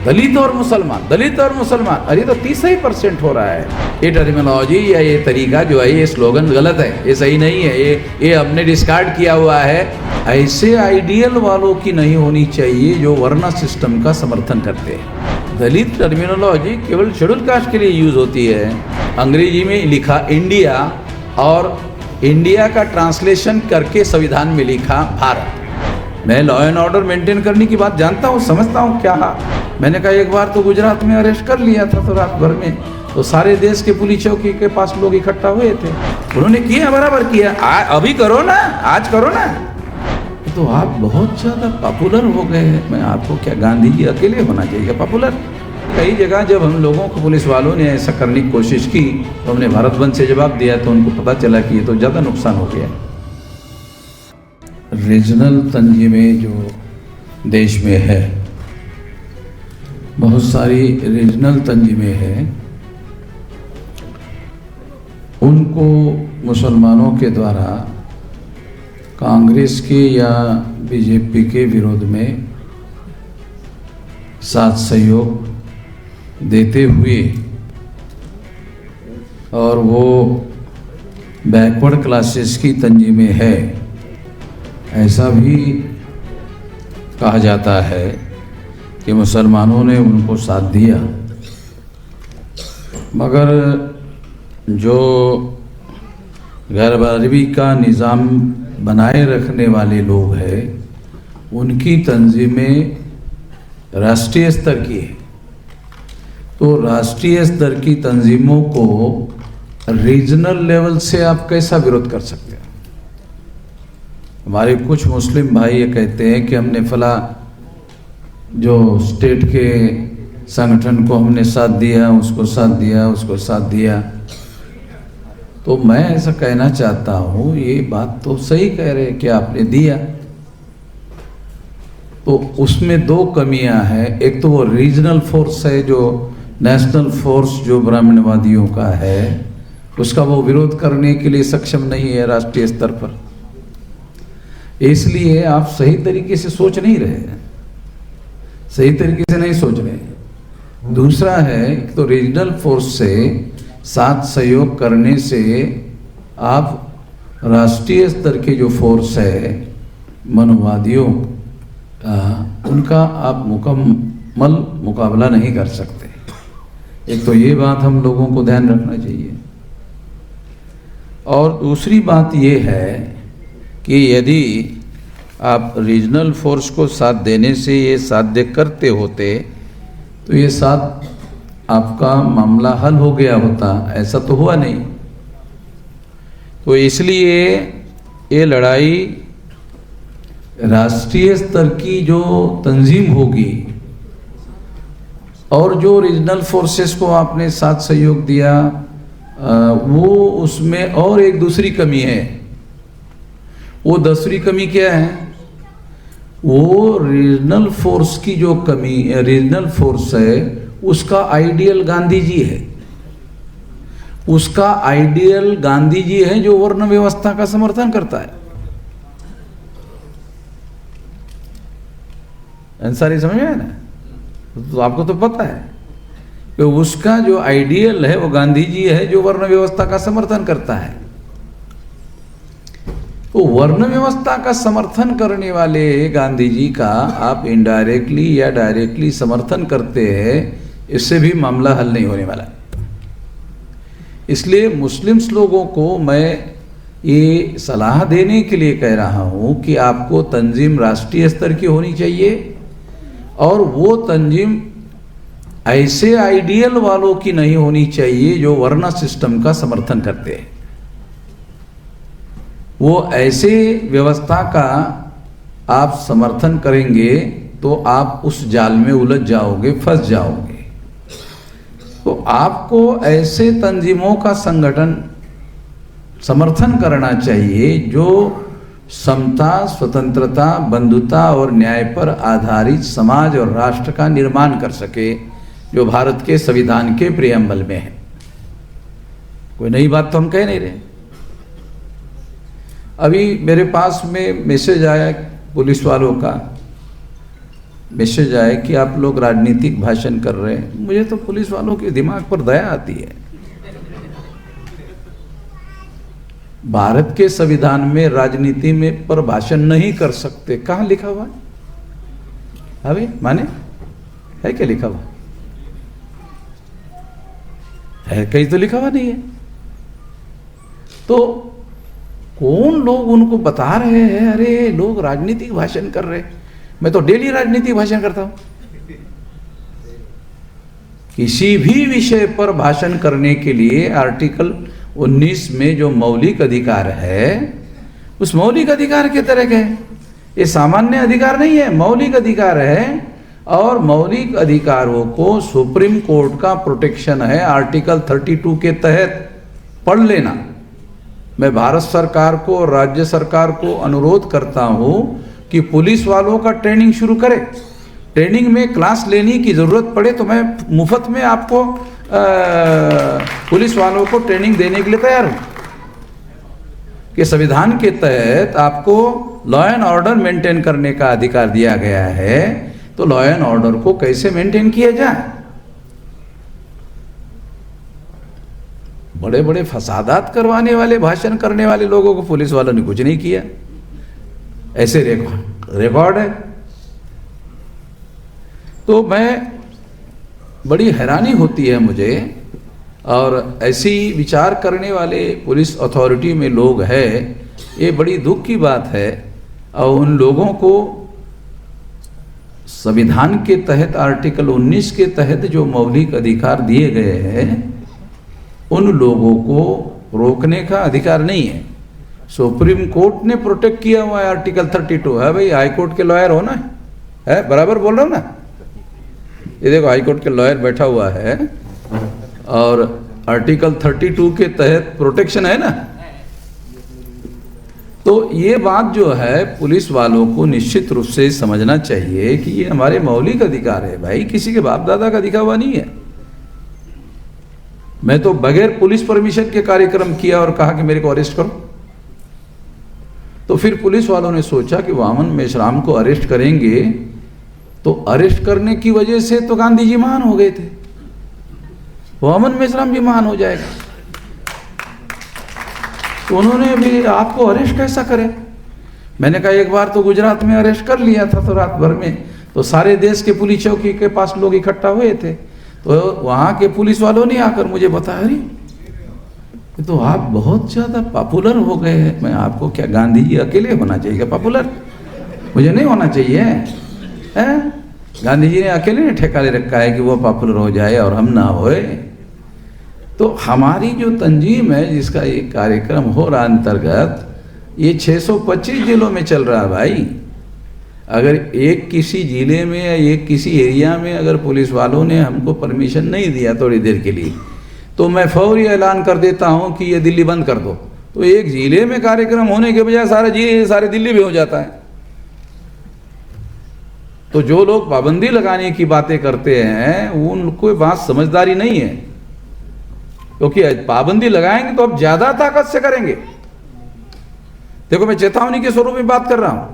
दलित और मुसलमान, दलित और मुसलमान, अरे तो 30% हो रहा है। ये टर्मिनोलॉजी या ये तरीका जो है, ये स्लोगन गलत है, ये सही नहीं है, ये हमने डिस्कार्ड किया हुआ है। ऐसे आइडियल वालों की नहीं होनी चाहिए जो वर्ण सिस्टम का समर्थन करते हैं। दलित टर्मिनोलॉजी केवल शेड्यूल कास्ट के लिए यूज होती है। अंग्रेजी में लिखा इंडिया और इंडिया का ट्रांसलेशन करके संविधान में लिखा भारत। मैं लॉ एंड ऑर्डर मेंटेन करने की बात जानता हूँ, समझता हूँ क्या। मैंने कहा एक बार तो गुजरात में अरेस्ट कर लिया था, तो रात भर में तो सारे देश के पुलिस चौकी के पास लोग इकट्ठा हुए थे, उन्होंने किया, बराबर किया। अभी करो ना, आज करो ना। तो आप बहुत ज़्यादा पॉपुलर हो गए हैं। मैं आपको क्या, गांधी जी अकेले होना चाहिए पॉपुलर? कई जगह जब हम लोगों को, पुलिस वालों ने ऐसा करने की कोशिश की तो हमने भारत बंद से जवाब दिया, तो उनको पता चला कि ये तो ज़्यादा नुकसान हो गया। रीजनल तंजीमें जो देश में है, बहुत सारी रीजनल तंजीमें हैं, उनको मुसलमानों के द्वारा कांग्रेस के या बीजेपी के विरोध में साथ सहयोग देते हुए और वो बैकवर्ड क्लासेस की तंजीमें है, ऐसा भी कहा जाता है कि मुसलमानों ने उनको साथ दिया। मगर जो गैरबराबरी का निज़ाम बनाए रखने वाले लोग हैं, उनकी तंजीमें राष्ट्रीय स्तर की है। तो राष्ट्रीय स्तर की तंजीमों को रीजनल लेवल से आप कैसा विरोध कर सकते हैं? हमारे कुछ मुस्लिम भाई ये कहते हैं कि हमने फला जो स्टेट के संगठन को हमने साथ दिया, उसको साथ दिया, उसको साथ दिया। तो मैं ऐसा कहना चाहता हूँ, ये बात तो सही कह रहे हैं कि आपने दिया, तो उसमें दो कमियां हैं। एक तो वो रीजनल फोर्स है, जो नेशनल फोर्स जो ब्राह्मणवादियों का है, उसका वो विरोध करने के लिए सक्षम नहीं है राष्ट्रीय स्तर पर, इसलिए आप सही तरीके से सोच नहीं रहे हैं, सही तरीके से नहीं सोच रहे। दूसरा है, तो रीजनल फोर्स से साथ सहयोग करने से आप राष्ट्रीय स्तर के जो फोर्स है मनोवादियों उनका आप मुकम्मल मुकाबला नहीं कर सकते। एक तो ये बात हम लोगों को ध्यान रखना चाहिए। और दूसरी बात ये है कि यदि आप रीजनल फोर्स को साथ देने से ये साध्य करते होते तो ये साथ आपका मामला हल हो गया होता, ऐसा तो हुआ नहीं। तो इसलिए ये लड़ाई राष्ट्रीय स्तर की जो तंजीम होगी और जो रीजनल फोर्सेस को आपने साथ सहयोग दिया, वो उसमें और एक दूसरी कमी है। वो दूसरी कमी क्या है? वो रीजनल फोर्स की जो कमी, रीजनल फोर्स है, उसका आइडियल गांधी जी है। उसका आइडियल गांधी जी है जो वर्ण व्यवस्था का समर्थन करता है। अंसारी समझ में है ना? तो आपको तो पता है कि उसका जो आइडियल है वो गांधी जी है जो वर्ण व्यवस्था का समर्थन करता है। तो वर्ण व्यवस्था का समर्थन करने वाले गांधी जी का आप इनडायरेक्टली या डायरेक्टली समर्थन करते हैं, इससे भी मामला हल नहीं होने वाला। इसलिए मुस्लिम्स लोगों को मैं ये सलाह देने के लिए कह रहा हूँ कि आपको तंजीम राष्ट्रीय स्तर की होनी चाहिए और वो तंजीम ऐसे आइडियल वालों की नहीं होनी चाहिए जो वर्ण सिस्टम का समर्थन करते हैं। वो ऐसे व्यवस्था का आप समर्थन करेंगे तो आप उस जाल में उलझ जाओगे, फंस जाओगे। तो आपको ऐसे तंजीमों का संगठन समर्थन करना चाहिए जो समता, स्वतंत्रता, बंधुता और न्याय पर आधारित समाज और राष्ट्र का निर्माण कर सके, जो भारत के संविधान के प्रियम्बल में है। कोई नई बात तो हम कह नहीं रहे। अभी मेरे पास में मैसेज आया पुलिस वालों का मैसेज आए कि आप लोग राजनीतिक भाषण कर रहे हैं, मुझे तो पुलिस वालों के दिमाग पर दया आती है। भारत के संविधान में राजनीति में पर भाषण नहीं कर सकते, कहाँ लिखा हुआ है? अभी माने है क्या लिखा हुआ है? कहीं तो लिखा हुआ नहीं है। तो कौन लोग उनको बता रहे हैं अरे लोग राजनीतिक भाषण कर रहे हैं? मैं तो डेली राजनीतिक भाषण करता हूं। किसी भी विषय पर भाषण करने के लिए आर्टिकल 19 में जो मौलिक अधिकार है, उस मौलिक अधिकार के तरह के है। ये सामान्य अधिकार नहीं है, मौलिक अधिकार है। और मौलिक अधिकारों को सुप्रीम कोर्ट का प्रोटेक्शन है आर्टिकल 32 के तहत। पढ़ लेना। मैं भारत सरकार को, राज्य सरकार को अनुरोध करता हूं कि पुलिस वालों का ट्रेनिंग शुरू करे। ट्रेनिंग में क्लास लेने की जरूरत पड़े तो मैं मुफ्त में आपको पुलिस वालों को ट्रेनिंग देने के लिए तैयार हूं कि संविधान के तहत आपको लॉ एंड ऑर्डर मेंटेन करने का अधिकार दिया गया है, तो लॉ एंड ऑर्डर को कैसे मेंटेन किया जाए। बड़े बड़े फसादात करवाने वाले, भाषण करने वाले लोगों को पुलिस वालों ने कुछ नहीं किया, ऐसे रिकॉर्ड है। तो मैं बड़ी हैरानी होती है मुझे, और ऐसी विचार करने वाले पुलिस अथॉरिटी में लोग हैं, ये बड़ी दुख की बात है। और उन लोगों को संविधान के तहत आर्टिकल 19 के तहत जो मौलिक अधिकार दिए गए हैं, उन लोगों को रोकने का अधिकार नहीं है। सुप्रीम कोर्ट ने प्रोटेक्ट किया हुआ है आर्टिकल 32 है। भाई हाई कोर्ट के लॉयर हो ना, है बराबर बोल रहा हूं ना? ये देखो हाई कोर्ट के लॉयर बैठा हुआ है और आर्टिकल 32 के तहत प्रोटेक्शन है ना। तो ये बात जो है पुलिस वालों को निश्चित रूप से समझना चाहिए कि ये हमारे मौलिक अधिकार है भाई, किसी के बाप दादा का दिखा हुआ नहीं है। मैं तो बगैर पुलिस परमिशन के कार्यक्रम किया और कहा कि मेरे को अरेस्ट करो। तो फिर पुलिस वालों ने सोचा कि वामन मेश्राम को अरेस्ट करेंगे तो अरेस्ट करने की वजह से तो गांधी जी महान हो गए थे, वामन मेश्राम भी महान हो जाएगा। तो उन्होंने भी आपको अरेस्ट कैसा करें? मैंने कहा एक बार तो गुजरात में अरेस्ट कर लिया था, तो रात भर में तो सारे देश के पुलिस चौकी के पास लोग इकट्ठा हुए थे। तो वहां के पुलिस वालों ने आकर मुझे बताया अरे तो आप बहुत ज्यादा पॉपुलर हो गए हैं। मैं आपको क्या, गांधी जी अकेले होना चाहिए क्या पॉपुलर? मुझे नहीं होना चाहिए है? गांधी जी ने अकेले ने ठेका ले रखा है कि वो पॉपुलर हो जाए और हम ना होए। तो हमारी जो तंजीम है जिसका ये कार्यक्रम हो रहा अंतर्गत, ये 625 जिलों में चल रहा है भाई। अगर एक किसी जिले में या एक किसी एरिया में अगर पुलिस वालों ने हमको परमिशन नहीं दिया थोड़ी देर के लिए, तो मैं फौरी ऐलान कर देता हूं कि ये दिल्ली बंद कर दो। तो एक जिले में कार्यक्रम होने के बजाय सारे दिल्ली में हो जाता है। तो जो लोग पाबंदी लगाने की बातें करते हैं उनको बात समझदारी नहीं है, क्योंकि पाबंदी लगाएंगे तो अब ज्यादा ताकत से करेंगे। देखो मैं चेतावनी के स्वरूप में बात कर रहा हूं।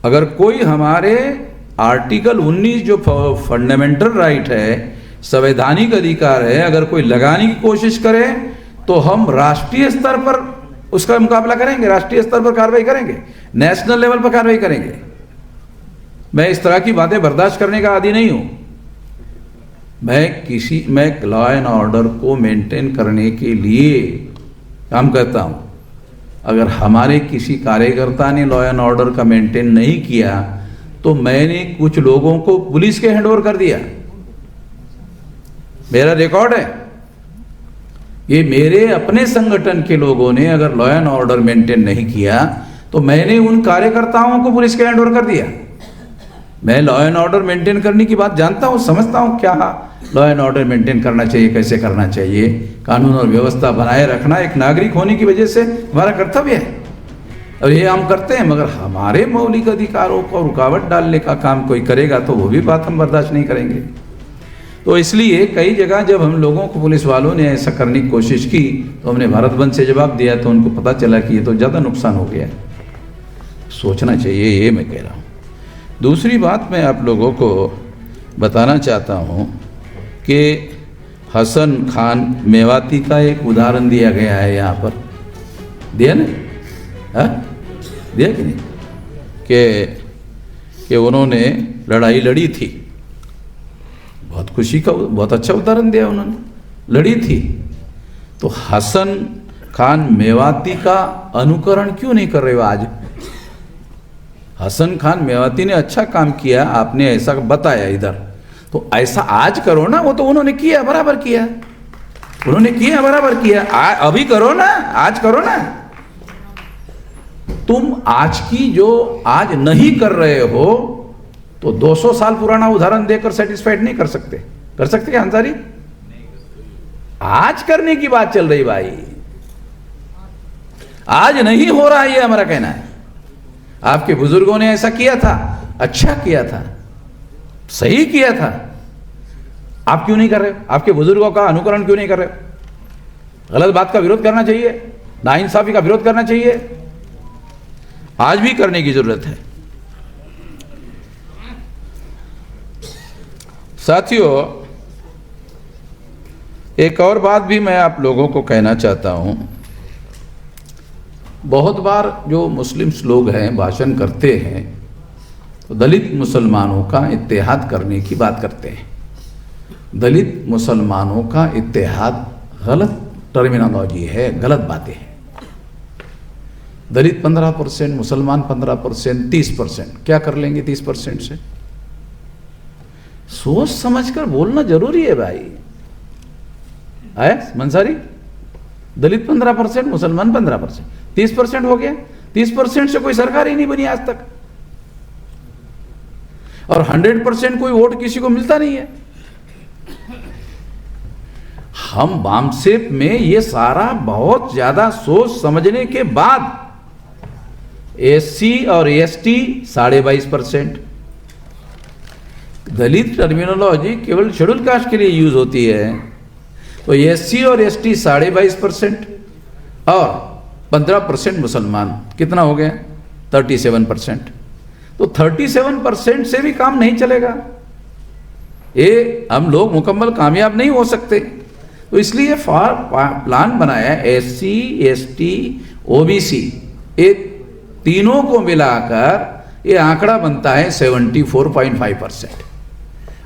अगर कोई हमारे आर्टिकल 19 जो फंडामेंटल राइट है, संवैधानिक अधिकार है, अगर कोई लगाने की कोशिश करे तो हम राष्ट्रीय स्तर पर उसका मुकाबला करेंगे, राष्ट्रीय स्तर पर कार्रवाई करेंगे, नेशनल लेवल पर कार्रवाई करेंगे। मैं इस तरह की बातें बर्दाश्त करने का आदी नहीं हूं। मैं लॉ एंड ऑर्डर को मेंटेन करने के लिए काम करता हूं। अगर हमारे किसी कार्यकर्ता ने लॉ एंड ऑर्डर का मेंटेन नहीं किया तो मैंने कुछ लोगों को पुलिस के हैंडओवर कर दिया। मेरा रिकॉर्ड है। ये मेरे अपने संगठन के लोगों ने अगर लॉ एंड ऑर्डर मेंटेन नहीं किया तो मैंने उन कार्यकर्ताओं को पुलिस के हैंडओवर कर दिया। मैं लॉ एंड ऑर्डर मेंटेन करने की बात जानता हूं, समझता हूं क्या लॉ एंड ऑर्डर मेंटेन करना चाहिए, कैसे करना चाहिए। कानून और व्यवस्था बनाए रखना एक नागरिक होने की वजह से हमारा कर्तव्य है और ये हम करते हैं। मगर हमारे मौलिक अधिकारों को रुकावट डालने का काम कोई करेगा तो वो भी बात हम बर्दाश्त नहीं करेंगे। तो इसलिए कई जगह जब हम लोगों को पुलिस वालों ने ऐसा करने की कोशिश की तो हमने भारत बंद से जवाब दिया, तो उनको पता चला कि ये तो ज़्यादा नुकसान हो गया। सोचना चाहिए, ये मैं कह रहा हूँ। दूसरी बात मैं आप लोगों को बताना चाहता हूँ कि हसन खान मेवाती का एक उदाहरण दिया गया है यहाँ पर, दिया ना? हाँ, दिया कि नहीं? कि उन्होंने लड़ाई लड़ी थी, बहुत खुशी का, बहुत अच्छा उदाहरण दिया उन्होंने, लड़ी थी। तो हसन खान मेवाती का अनुकरण क्यों नहीं कर रहे हो आज? हसन खान मेवाती ने अच्छा काम किया, आपने ऐसा बताया इधर, तो ऐसा आज करो ना। वो तो उन्होंने किया, बराबर किया, उन्होंने किया, बराबर किया। अभी करो ना, आज करो ना। तुम आज की जो आज नहीं कर रहे हो तो 200 साल पुराना उदाहरण देकर सेटिस्फाइड नहीं कर सकते। कर सकते क्या अंसारी? आज करने की बात चल रही भाई, आज नहीं हो रहा, ये हमारा कहना है। आपके बुजुर्गों ने ऐसा किया था, अच्छा किया था, सही किया था, आप क्यों नहीं कर रहे हो? आपके बुजुर्गों का अनुकरण क्यों नहीं कर रहे हो? गलत बात का विरोध करना चाहिए, नाइंसाफी का विरोध करना चाहिए, आज भी करने की जरूरत है। साथियों, एक और बात भी मैं आप लोगों को कहना चाहता हूं। बहुत बार जो मुस्लिम्स लोग हैं भाषण करते हैं तो दलित मुसलमानों का इत्तेहाद करने की बात करते हैं। दलित मुसलमानों का इत्तेहाद गलत टर्मिनोलॉजी है, गलत बातें हैं। दलित 15%, मुसलमान 15%, 30%, क्या कर लेंगे 30% से? सोच समझकर बोलना जरूरी है भाई। आया मंसारी? दलित 15%, मुसलमान 15%, 30% हो गया। 30% से कोई सरकार ही नहीं बनी आज तक, और 100% कोई वोट किसी को मिलता नहीं है। हम बामसेप में ये सारा बहुत ज्यादा सोच समझने के बाद एससी और एसटी 22.5%, दलित टर्मिनोलॉजी केवल शेड्यूल कास्ट के लिए यूज होती है, तो एससी और एसटी 22.5% और 15% मुसलमान, कितना हो गया? 37%। तो 37% से भी काम नहीं चलेगा, ये हम लोग मुकम्मल कामयाब नहीं हो सकते। तो इसलिए प्लान बनाया एससी, एसटी, ओबीसी, ये तीनों को मिलाकर ये आंकड़ा बनता है 74.5%,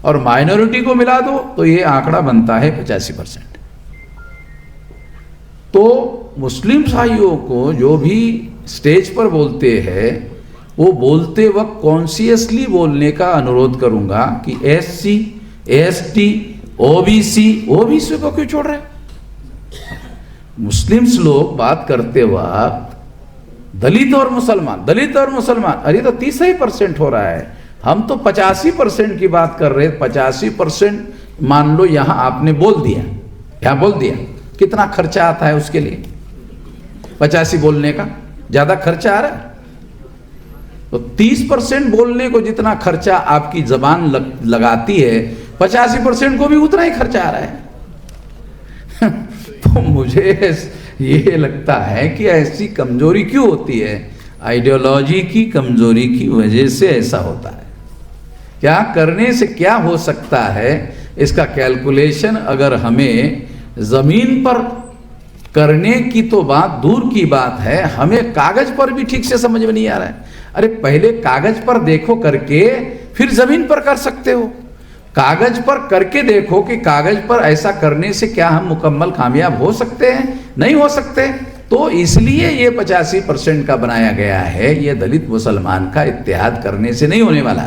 और माइनॉरिटी को मिला दो तो ये आंकड़ा बनता है 85%। तो मुस्लिम भाइयों को जो भी स्टेज पर बोलते हैं वो बोलते वक्त कॉन्शियसली बोलने का अनुरोध करूंगा कि एससी, एसटी, ओबीसी को क्यों छोड़ रहे? मुस्लिम्स लोग बात करते वक्त दलित और मुसलमान, दलित और मुसलमान, अरे तो 30% हो रहा है। हम तो 85% की बात कर रहे। 85% मान लो यहां आपने बोल दिया, यहां बोल दिया, कितना खर्चा आता है उसके लिए? 85 बोलने का ज्यादा खर्चा आ रहा है। तो 30% बोलने को जितना खर्चा आपकी जबान लगाती है, 85% को भी उतना ही खर्चा आ रहा है। तो मुझे ये लगता है कि ऐसी कमजोरी क्यों होती है? आइडियोलॉजी की कमजोरी की वजह से ऐसा होता है। क्या करने से क्या हो सकता है, इसका कैलकुलेशन अगर हमें जमीन पर करने की तो बात दूर की बात है, हमें कागज पर भी ठीक से समझ में नहीं आ रहा है। अरे पहले कागज पर देखो करके, फिर जमीन पर कर सकते हो। कागज पर करके देखो कि कागज पर ऐसा करने से क्या हम मुकम्मल कामयाब हो सकते हैं? नहीं हो सकते। तो इसलिए ये 85% का बनाया गया है। ये दलित मुसलमान का इत्तेहाद करने से नहीं होने वाला।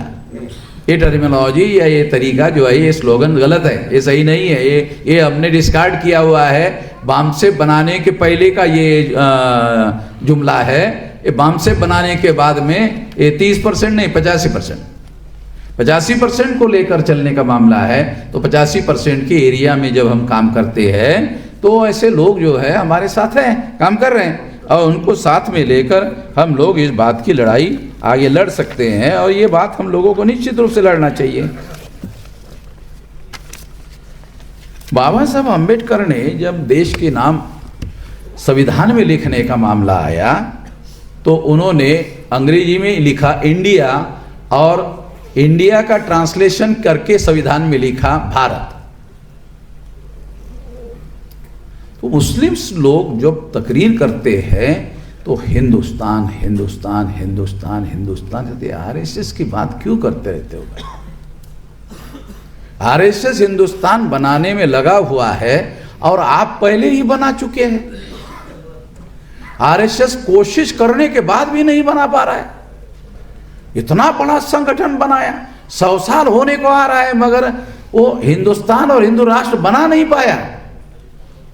ये टर्मिनोलॉजी या ये तरीका जो है, ये स्लोगन गलत है, ये सही नहीं है। ये हमने डिस्कार्ड किया हुआ है। बामसेप बनाने के पहले का ये जुमला है। ये बामसेप बनाने के बाद में ये 30% नहीं 85% को लेकर चलने का मामला है। तो 85% के एरिया में जब हम काम करते हैं तो ऐसे लोग जो है हमारे साथ हैं, काम कर रहे हैं, और उनको साथ में लेकर हम लोग इस बात की लड़ाई आगे लड़ सकते हैं। और ये बात हम लोगों को निश्चित रूप से लड़ना चाहिए। बाबा साहब अम्बेडकर ने जब देश के नाम संविधान में लिखने का मामला आया तो उन्होंने अंग्रेजी में लिखा इंडिया और इंडिया का ट्रांसलेशन करके संविधान में लिखा भारत। तो मुस्लिम्स लोग जब तकरीर करते हैं तो हिंदुस्तान हिंदुस्तान हिंदुस्तान हिंदुस्तान कहते, आरएसएस की बात क्यों करते रहते हो भाई? आरएसएस हिंदुस्तान बनाने में लगा हुआ है और आप पहले ही बना चुके हैं। आरएसएस कोशिश करने के बाद भी नहीं बना पा रहा है। इतना बड़ा संगठन बनाया, 100 साल होने को आ रहा है, मगर वो हिंदुस्तान और हिंदू राष्ट्र बना नहीं पाया।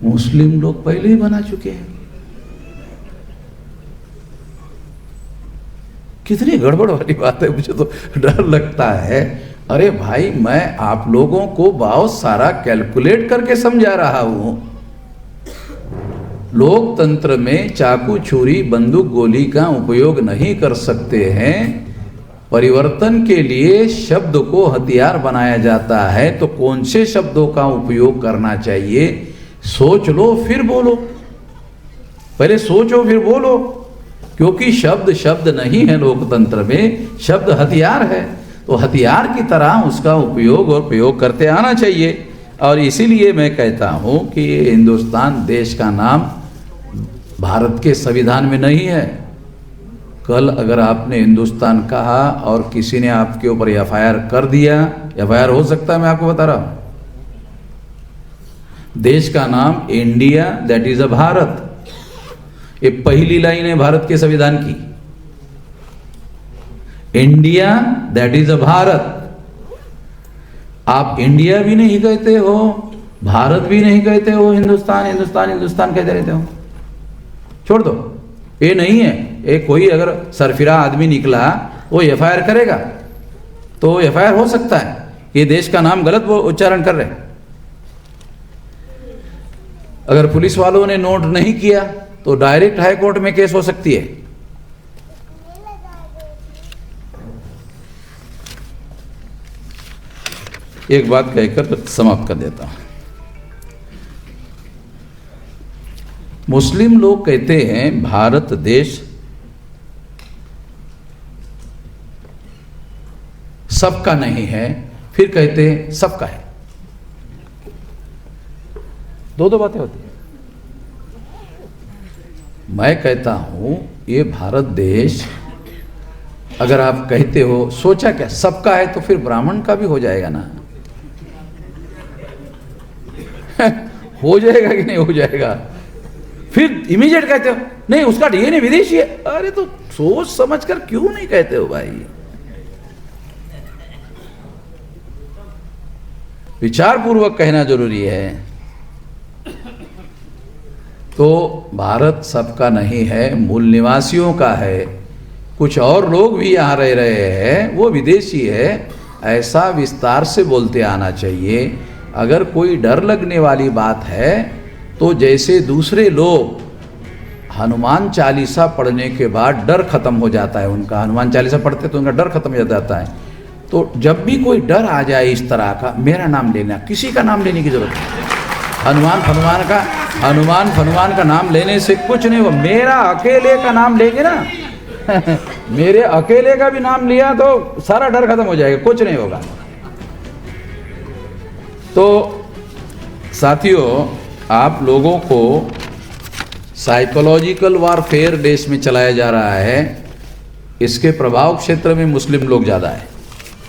मुस्लिम लोग पहले ही बना चुके हैं। कितनी गड़बड़ वाली बात है, मुझे तो डर लगता है। अरे भाई, मैं आप लोगों को बहुत सारा कैलकुलेट करके समझा रहा हूं। लोकतंत्र में चाकू छुरी बंदूक गोली का उपयोग नहीं कर सकते हैं। परिवर्तन के लिए शब्द को हथियार बनाया जाता है, तो कौन से शब्दों का उपयोग करना चाहिए? सोच लो फिर बोलो। पहले सोचो फिर बोलो, क्योंकि शब्द शब्द नहीं है लोकतंत्र में, शब्द हथियार है। तो हथियार की तरह उसका उपयोग और प्रयोग करते आना चाहिए। और इसीलिए मैं कहता हूं कि हिंदुस्तान देश का नाम भारत के संविधान में नहीं है। कल अगर आपने हिंदुस्तान कहा और किसी ने आपके ऊपर एफआईआर कर दिया, एफआईआर हो सकता है, मैं आपको बता रहा हूं। देश का नाम India, that is a Bharat. ये पहली लाइन है भारत के संविधान की, India that is a Bharat. आप इंडिया भी नहीं कहते हो, भारत भी नहीं कहते हो, हिंदुस्तान हिंदुस्तान हिंदुस्तान कहते रहते हो। छोड़ दो, ये नहीं है। ये कोई अगर सरफिरा आदमी निकला वो एफआईआर करेगा तो एफआईआर हो सकता है, ये देश का नाम गलत वो उच्चारण कर रहे। अगर पुलिस वालों ने नोट नहीं किया तो डायरेक्ट हाई कोर्ट में केस हो सकती है। एक बात कहकर समाप्त कर देता हूं। मुस्लिम लोग कहते हैं भारत देश सबका नहीं है, फिर कहते हैं सबका है। दो दो बातें होती हैं। मैं कहता हूं ये भारत देश, अगर आप कहते हो, सोचा क्या सबका है, तो फिर ब्राह्मण का भी हो जाएगा ना। हो जाएगा कि नहीं हो जाएगा? फिर इमीडिएट कहते हो नहीं उसका डीएनए विदेशी है। अरे तो सोच समझ कर क्यों नहीं कहते हो भाई? विचार पूर्वक कहना जरूरी है। तो भारत सबका नहीं है, मूल निवासियों का है। कुछ और लोग भी यहाँ रह रहे हैं, वो विदेशी है। ऐसा विस्तार से बोलते आना चाहिए। अगर कोई डर लगने वाली बात है तो जैसे दूसरे लोग हनुमान चालीसा पढ़ने के बाद डर खत्म हो जाता है उनका, हनुमान चालीसा पढ़ते तो उनका डर खत्म हो जाता है। तो जब भी कोई डर आ जाए इस तरह का, मेरा नाम लेना, किसी का नाम लेने की जरूरत नहीं। हनुमान फनुमान का नाम लेने से कुछ नहीं हो। मेरा अकेले का नाम लेंगे ना मेरे अकेले का भी नाम लिया तो सारा डर खत्म हो जाएगा, कुछ नहीं होगा। तो साथियों, आप लोगों को साइकोलॉजिकल वारफेयर देश में चलाया जा रहा है। इसके प्रभाव क्षेत्र में मुस्लिम लोग ज़्यादा है।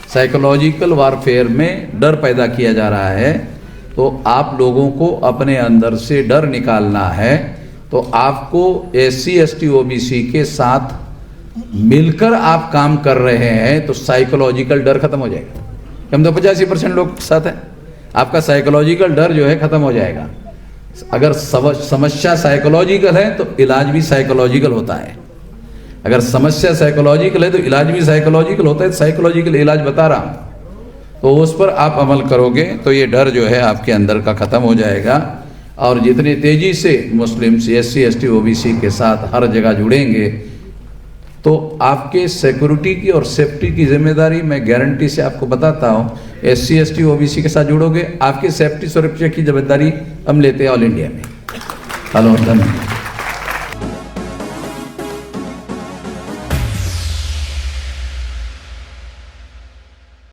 साइकोलॉजिकल वारफेयर में डर पैदा किया जा रहा है। तो आप लोगों को अपने अंदर से डर निकालना है। तो आपको SC ST OBC के साथ मिलकर आप काम कर रहे हैं तो साइकोलॉजिकल डर खत्म हो जाएगा। हम तो 85% लोग साथ हैं, आपका साइकोलॉजिकल डर जो है खत्म हो जाएगा। अगर समस्या साइकोलॉजिकल है तो इलाज भी साइकोलॉजिकल होता है। अगर समस्या साइकोलॉजिकल है तो इलाज भी साइकोलॉजिकल होता है। साइकोलॉजिकल इलाज बता रहा हूं, तो उस पर आप अमल करोगे तो ये डर जो है आपके अंदर का खत्म हो जाएगा। और जितनी तेजी से मुस्लिम SC ST OBC के साथ हर जगह जुड़ेंगे तो आपके सिक्योरिटी की और सेफ्टी की जिम्मेदारी मैं गारंटी से आपको बताता हूँ। SC ST OBC के साथ जुड़ोगे, आपकी सेफ्टी सुरक्षा की जिम्मेदारी हम लेते हैं ऑल इंडिया में। हेलो, धन्यवाद।